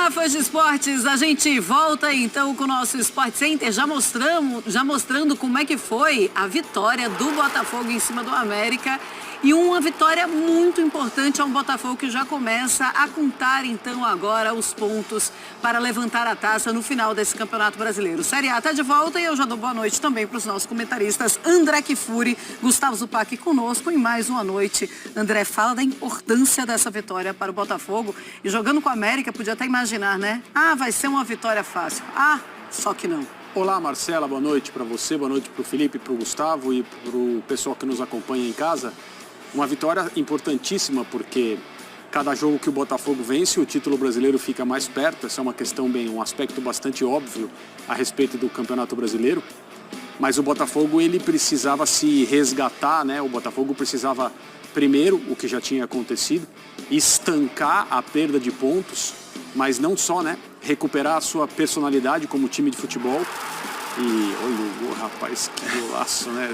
Olá, fãs de esportes, a gente volta então com o nosso Sport Center, já mostrando como é que foi a vitória do Botafogo em cima do América. E uma vitória muito importante ao Botafogo, que já começa a contar então agora os pontos para levantar a taça no final desse Campeonato Brasileiro. Série A está de volta e eu já dou boa noite também para os nossos comentaristas André Kfouri, Gustavo Zupac conosco em mais uma noite. André, fala da importância dessa vitória para o Botafogo. E jogando com a América, podia até imaginar, né? Ah, vai ser uma vitória fácil. Ah, só que não. Olá, Marcela, boa noite para você, boa noite para o Felipe, para o Gustavo e para o pessoal que nos acompanha em casa. Uma vitória importantíssima, porque cada jogo que o Botafogo vence, o título brasileiro fica mais perto. Essa é uma questão um aspecto bastante óbvio a respeito do Campeonato Brasileiro. Mas o Botafogo, ele precisava se resgatar, né? O Botafogo precisava, primeiro, o que já tinha acontecido, estancar a perda de pontos, mas não só, né? Recuperar a sua personalidade como time de futebol. E olha o gol, rapaz, que golaço, né?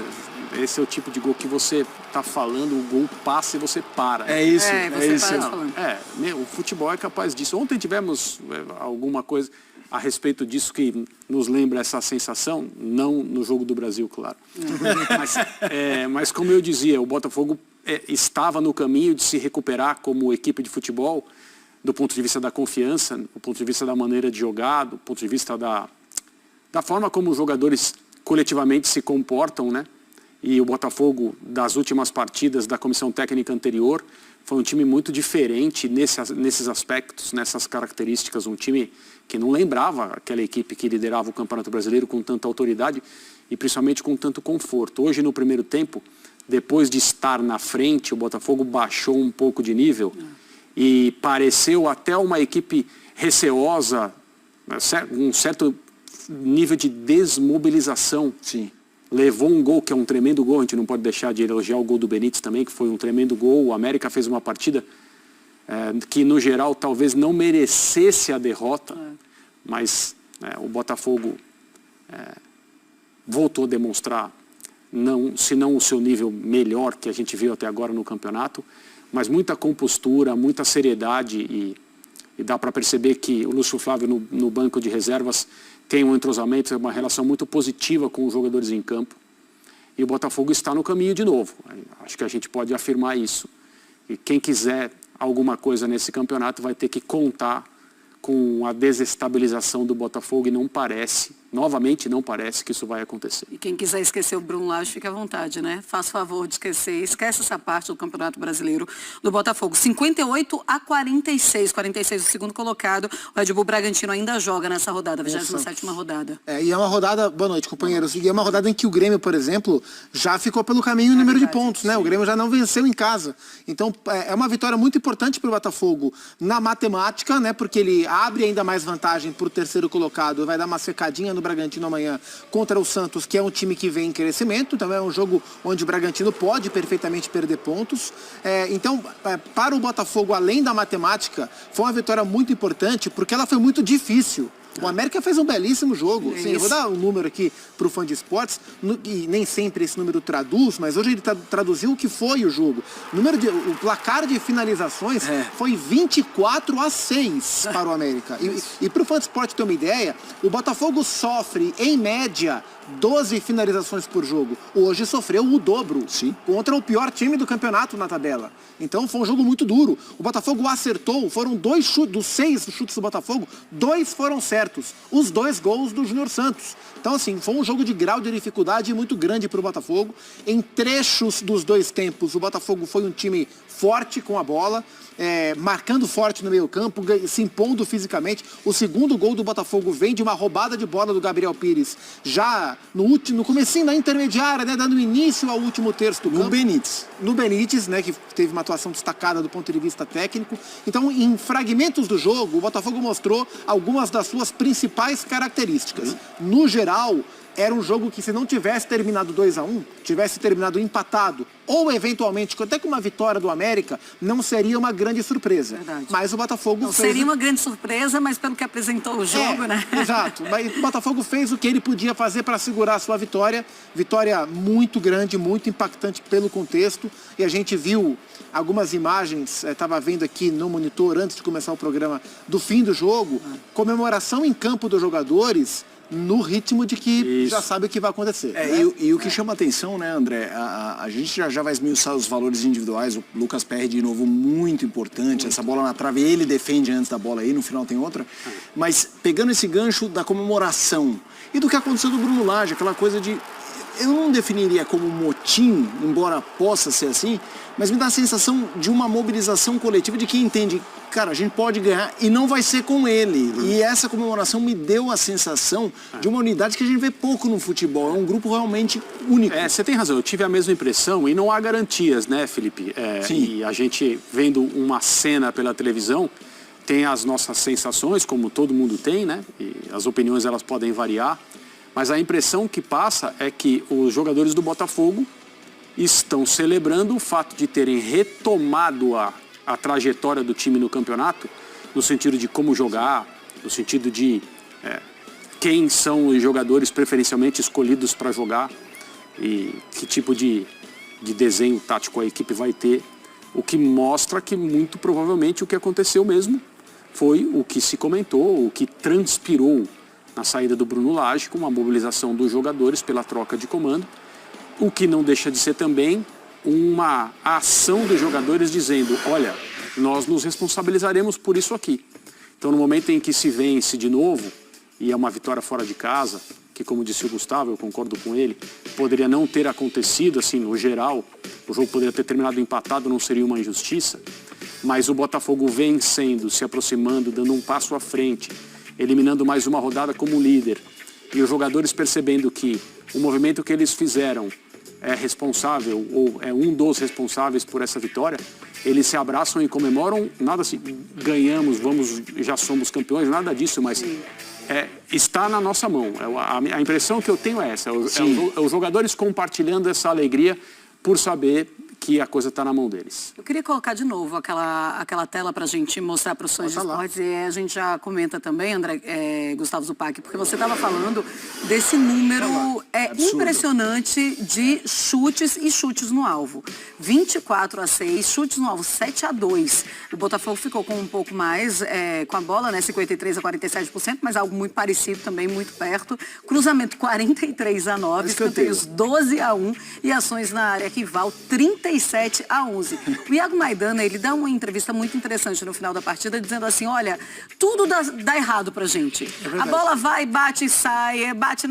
Esse é o tipo de gol que você tá falando, o gol passa e você para. É isso, você para falando. O futebol é capaz disso. Ontem tivemos alguma coisa a respeito disso que nos lembra essa sensação, não no jogo do Brasil, claro. Mas como eu dizia, o Botafogo estava no caminho de se recuperar como equipe de futebol, do ponto de vista da confiança, do ponto de vista da maneira de jogar, do ponto de vista da forma como os jogadores coletivamente se comportam, né? E o Botafogo, das últimas partidas da comissão técnica anterior, foi um time muito diferente nesses aspectos, nessas características. Um time que não lembrava aquela equipe que liderava o Campeonato Brasileiro com tanta autoridade e principalmente com tanto conforto. Hoje, no primeiro tempo, depois de estar na frente, o Botafogo baixou um pouco de nível e pareceu até uma equipe receosa, um certo nível de desmobilização. Sim. Levou um gol, que é um tremendo gol, a gente não pode deixar de elogiar o gol do Benítez também, que foi um tremendo gol. O América fez uma partida que, no geral, talvez não merecesse a derrota, mas o Botafogo voltou a demonstrar, se não o seu nível melhor que a gente viu até agora no campeonato, mas muita compostura, muita seriedade e dá para perceber que o Lúcio Flávio no banco de reservas tem um entrosamento, uma relação muito positiva com os jogadores em campo. E o Botafogo está no caminho de novo. Acho que a gente pode afirmar isso. E quem quiser alguma coisa nesse campeonato vai ter que contar com a desestabilização do Botafogo e novamente não parece que isso vai acontecer. E quem quiser esquecer o Bruno Lage, fica à vontade, né? Faça favor de esquecer, esquece essa parte do Campeonato Brasileiro do Botafogo. 58-46, 46 o segundo colocado. O Red Bull Bragantino ainda joga nessa rodada, 27ª rodada. E é uma rodada, boa noite, companheiros, e é uma rodada em que o Grêmio, por exemplo, já ficou pelo caminho o número de pontos, né? O Grêmio já não venceu em casa. Então, é uma vitória muito importante para o Botafogo na matemática, né? Porque ele abre ainda mais vantagem para o terceiro colocado, vai dar uma secadinha no Bragantino amanhã contra o Santos, que é um time que vem em crescimento, então é um jogo onde o Bragantino pode perfeitamente perder pontos. Então, para o Botafogo, além da matemática, foi uma vitória muito importante, porque ela foi muito difícil. O América fez um belíssimo jogo. Sim, eu vou dar um número aqui para o fã de esportes, e nem sempre esse número traduz, mas hoje ele traduziu o que foi o jogo. O placar de finalizações foi 24-6 para o América. E para o fã de esporte ter uma ideia, o Botafogo sofre, em média, 12 finalizações por jogo. Hoje sofreu o dobro. Sim. Contra o pior time do campeonato na tabela. Então foi um jogo muito duro. O Botafogo acertou, foram 2 chutes, dos 6 chutes do Botafogo, 2 foram certos. Os 2 gols do Júnior Santos. Então, assim, foi um jogo de grau de dificuldade muito grande para o Botafogo. Em trechos dos 2 tempos, o Botafogo foi um time forte com a bola, marcando forte no meio campo, se impondo fisicamente. O segundo gol do Botafogo vem de uma roubada de bola do Gabriel Pires, já no comecinho da intermediária, né, dando início ao último terço do campo. No Benítez, né, que teve uma atuação destacada do ponto de vista técnico. Então, em fragmentos do jogo, o Botafogo mostrou algumas das suas principais características. No geral, era um jogo que, se não tivesse terminado 2-1, tivesse terminado empatado, ou eventualmente até com uma vitória do América, não seria uma grande surpresa. Verdade. Mas o Botafogo Não fez... seria uma grande surpresa, mas pelo que apresentou o jogo, né? Exato. Mas o Botafogo fez o que ele podia fazer para segurar a sua vitória. Vitória muito grande, muito impactante pelo contexto. E a gente viu algumas imagens, estava vendo aqui no monitor antes de começar o programa, do fim do jogo, comemoração em campo dos jogadores, no ritmo de que já sabe o que vai acontecer. Né? E o que chama atenção, né, André? A gente já vai esmiuçar os valores individuais. O Lucas Perry, de novo, muito importante. Essa bola na trave, ele defende antes da bola aí, no final tem outra. Mas pegando esse gancho da comemoração e do que aconteceu do Bruno Lage, aquela coisa de... Eu não definiria como motim, embora possa ser assim, mas me dá a sensação de uma mobilização coletiva de quem entende, cara, a gente pode ganhar e não vai ser com ele. E essa comemoração me deu a sensação de uma unidade que a gente vê pouco no futebol. É um grupo realmente único. Você tem razão, eu tive a mesma impressão e não há garantias, né, Felipe? Sim. E a gente, vendo uma cena pela televisão, tem as nossas sensações, como todo mundo tem, né? E as opiniões, elas podem variar. Mas a impressão que passa é que os jogadores do Botafogo estão celebrando o fato de terem retomado a trajetória do time no campeonato, no sentido de como jogar, no sentido de quem são os jogadores preferencialmente escolhidos para jogar e que tipo de desenho tático a equipe vai ter, o que mostra que muito provavelmente o que aconteceu mesmo foi o que se comentou, o que transpirou na saída do Bruno Lage, com a mobilização dos jogadores pela troca de comando, o que não deixa de ser também uma ação dos jogadores dizendo, olha, nós nos responsabilizaremos por isso aqui. Então, no momento em que se vence de novo, e é uma vitória fora de casa, que, como disse o Gustavo, eu concordo com ele, poderia não ter acontecido, assim, no geral, o jogo poderia ter terminado empatado, não seria uma injustiça, mas o Botafogo vencendo, se aproximando, dando um passo à frente, eliminando mais uma rodada como líder, e os jogadores percebendo que o movimento que eles fizeram é responsável, ou é um dos responsáveis por essa vitória, eles se abraçam e comemoram, nada assim, ganhamos, já somos campeões, nada disso, mas está na nossa mão. A impressão que eu tenho é essa, os jogadores compartilhando essa alegria por saber que a coisa está na mão deles. Eu queria colocar de novo aquela tela para a gente mostrar para os Sonhos de Esportes, e a gente já comenta também, André, Gustavo Zupac, porque você estava falando desse número impressionante de chutes e chutes no alvo. 24-6, chutes no alvo 7-2. O Botafogo ficou com um pouco mais com a bola, né, 53-47%, mas algo muito parecido também, muito perto. Cruzamento 43-9, escanteios 12-1 e ações na área rival 37-11. O Iago Maidana, ele dá uma entrevista muito interessante no final da partida, dizendo assim, olha, tudo dá errado pra gente. A bola vai, bate e sai, bate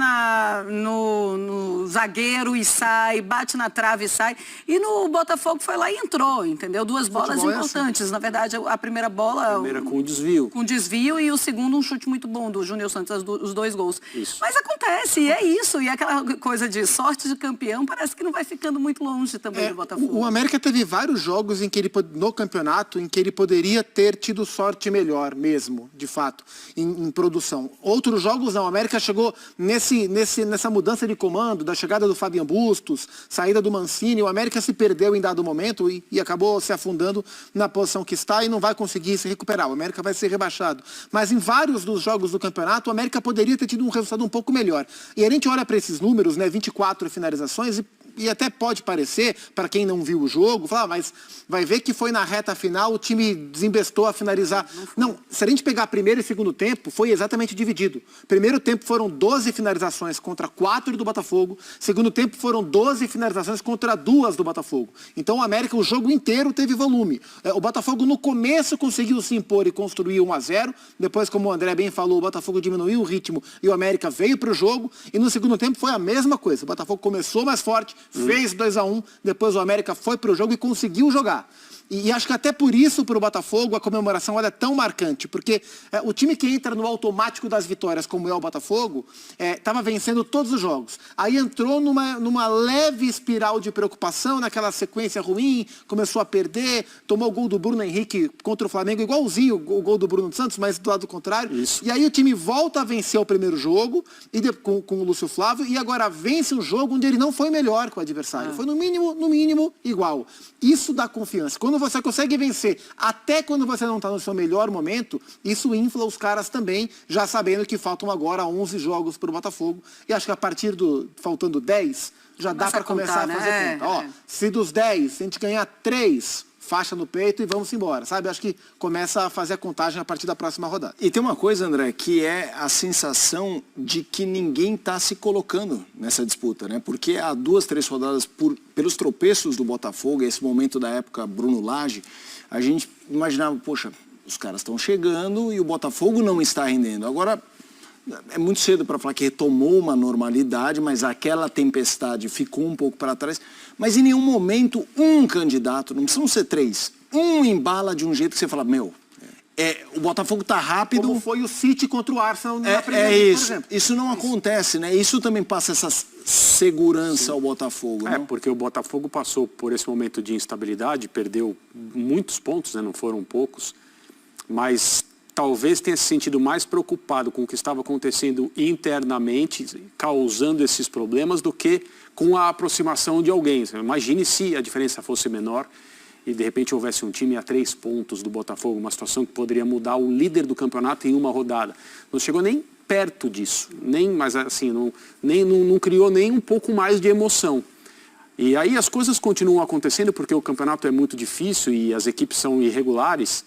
no zagueiro e sai, bate na trave e sai. E no Botafogo foi lá e entrou, entendeu? Duas bolas importantes. Na verdade, a primeira bola... Com desvio. Com desvio e o segundo um chute muito bom do Júnior Santos, os dois gols. Isso. Mas acontece, e é isso. E aquela coisa de sorte de campeão parece que não vai ficando muito longe também do Botafogo. O América teve vários jogos em que ele, no campeonato em que ele poderia ter tido sorte melhor mesmo, de fato, em produção. Outros jogos não. O América chegou nessa mudança de comando, da chegada do Fabian Bustos, saída do Mancini. O América se perdeu em dado momento e acabou se afundando na posição que está e não vai conseguir se recuperar. O América vai ser rebaixado. Mas em vários dos jogos do campeonato, o América poderia ter tido um resultado um pouco melhor. E a gente olha para esses números, né, 24 finalizações e até pode parecer, para quem não viu o jogo, falar, mas vai ver que foi na reta final, o time desembestou a finalizar. Não, se a gente pegar primeiro e segundo tempo, foi exatamente dividido. Primeiro tempo foram 12 finalizações contra 4 do Botafogo. Segundo tempo foram 12 finalizações contra 2 do Botafogo. Então o América, o jogo inteiro teve volume. O Botafogo no começo conseguiu se impor e construir 1-0. Depois, como o André bem falou, o Botafogo diminuiu o ritmo e o América veio para o jogo. E no segundo tempo foi a mesma coisa. O Botafogo começou mais forte, fez 2-1, depois o América foi pro jogo e conseguiu jogar. E acho que até por isso, para o Botafogo, a comemoração é tão marcante, porque o time que entra no automático das vitórias, como é o Botafogo, estava vencendo todos os jogos. Aí entrou numa leve espiral de preocupação, naquela sequência ruim, começou a perder, tomou o gol do Bruno Henrique contra o Flamengo, igualzinho o gol do Bruno Santos, mas do lado contrário. Isso. E aí o time volta a vencer o primeiro jogo, com o Lúcio Flávio, e agora vence um jogo onde ele não foi melhor que o adversário. Foi no mínimo igual. Isso dá confiança. Quando você consegue vencer, até quando você não está no seu melhor momento, isso infla os caras também, já sabendo que faltam agora 11 jogos para o Botafogo. E acho que a partir faltando 10, já dá para começar a fazer conta. Ó, se dos 10, se a gente ganhar 3, faixa no peito e vamos embora, sabe? Acho que começa a fazer a contagem a partir da próxima rodada. E tem uma coisa, André, que é a sensação de que ninguém está se colocando nessa disputa, né? Porque há 2, 3 rodadas, pelos tropeços do Botafogo, esse momento da época Bruno Lage, a gente imaginava, poxa, os caras estão chegando e o Botafogo não está rendendo. Agora, é muito cedo para falar que retomou uma normalidade, mas aquela tempestade ficou um pouco para trás. Mas em nenhum momento um candidato, não precisam ser 3, embala de um jeito que você fala, o Botafogo tá rápido. Como foi o City contra o Arsenal na primeira isso. por exemplo. Isso não acontece, né? Isso também passa essa segurança ao Botafogo, né? Porque o Botafogo passou por esse momento de instabilidade, perdeu muitos pontos, né? Não foram poucos, mas talvez tenha se sentido mais preocupado com o que estava acontecendo internamente, causando esses problemas, do que com a aproximação de alguém. Imagine se a diferença fosse menor e de repente houvesse um time a 3 pontos do Botafogo, uma situação que poderia mudar o líder do campeonato em uma rodada. Não chegou nem perto disso, mas assim, não criou nem um pouco mais de emoção. E aí as coisas continuam acontecendo porque o campeonato é muito difícil e as equipes são irregulares.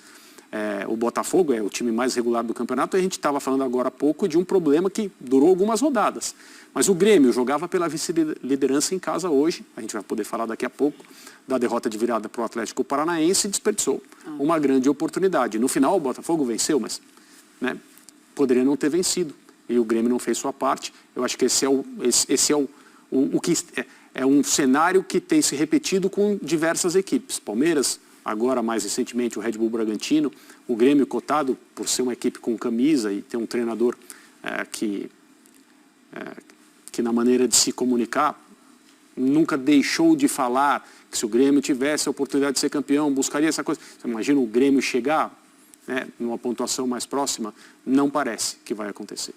O Botafogo é o time mais regular do campeonato, e a gente estava falando agora há pouco de um problema que durou algumas rodadas. Mas o Grêmio jogava pela vice-liderança em casa hoje, a gente vai poder falar daqui a pouco, da derrota de virada para o Atlético Paranaense, e desperdiçou uma grande oportunidade. No final o Botafogo venceu, mas poderia não ter vencido, e o Grêmio não fez sua parte. Eu acho que esse é um cenário que tem se repetido com diversas equipes. Palmeiras, agora mais recentemente o Red Bull Bragantino, o Grêmio cotado por ser uma equipe com camisa e ter um treinador que na maneira de se comunicar nunca deixou de falar que se o Grêmio tivesse a oportunidade de ser campeão, buscaria essa coisa. Você imagina o Grêmio chegar numa pontuação mais próxima? Não parece que vai acontecer.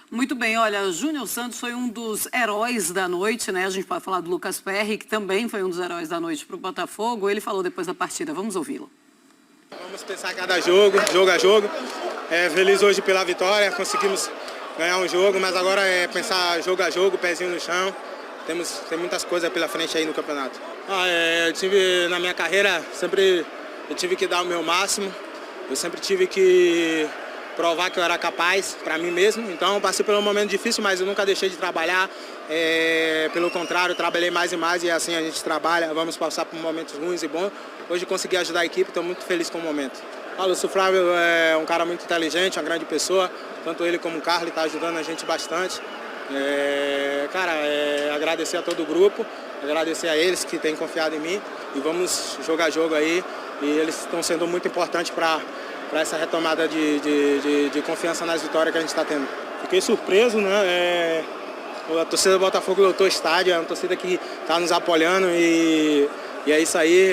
Muito bem, olha, Júnior Santos foi um dos heróis da noite, né? A gente pode falar do Lucas Perry, que também foi um dos heróis da noite para o Botafogo. Ele falou depois da partida, vamos ouvi-lo. Vamos pensar cada jogo a jogo. Feliz hoje pela vitória, conseguimos ganhar um jogo, mas agora é pensar jogo a jogo, pezinho no chão. Tem muitas coisas pela frente aí no campeonato. Eu tive, na minha carreira, eu tive que dar o meu máximo. Eu sempre tive que provar que eu era capaz para mim mesmo. Então passei por um momento difícil, mas eu nunca deixei de trabalhar. Pelo contrário, trabalhei mais e mais, e assim a gente trabalha. Vamos passar por momentos ruins e bons. Hoje consegui ajudar a equipe, estou muito feliz com o momento. O Lúcio Flávio é um cara muito inteligente, uma grande pessoa. Tanto ele como o Carlos está ajudando a gente bastante. Agradecer a todo o grupo, agradecer a eles que têm confiado em mim, e vamos jogar jogo aí, e eles estão sendo muito importantes para essa retomada de confiança nas vitórias que a gente está tendo. Fiquei surpreso, né? A torcida do Botafogo lotou o estádio, é uma torcida que está nos apoiando, e é isso aí.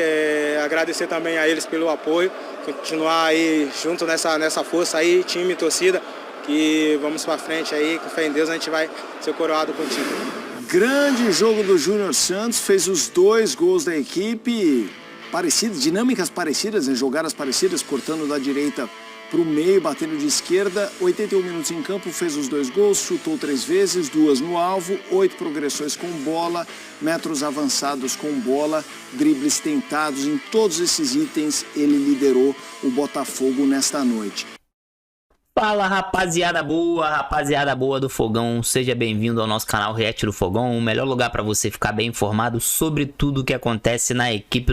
Agradecer também a eles pelo apoio, continuar aí junto nessa força aí, time e torcida, que vamos para frente aí, com fé em Deus a gente vai ser coroado com o time. Grande jogo do Júnior Santos, fez os 2 gols da equipe, parecidas, dinâmicas parecidas, né? Jogadas parecidas, cortando da direita para o meio, batendo de esquerda. 81 minutos em campo, fez os 2 gols, chutou 3 vezes, 2 no alvo, 8 progressões com bola, metros avançados com bola, dribles tentados. Em todos esses itens ele liderou o Botafogo nesta noite. Fala rapaziada boa do Fogão, seja bem-vindo ao nosso canal React do Fogão, o melhor lugar para você ficar bem informado sobre tudo o que acontece na equipe do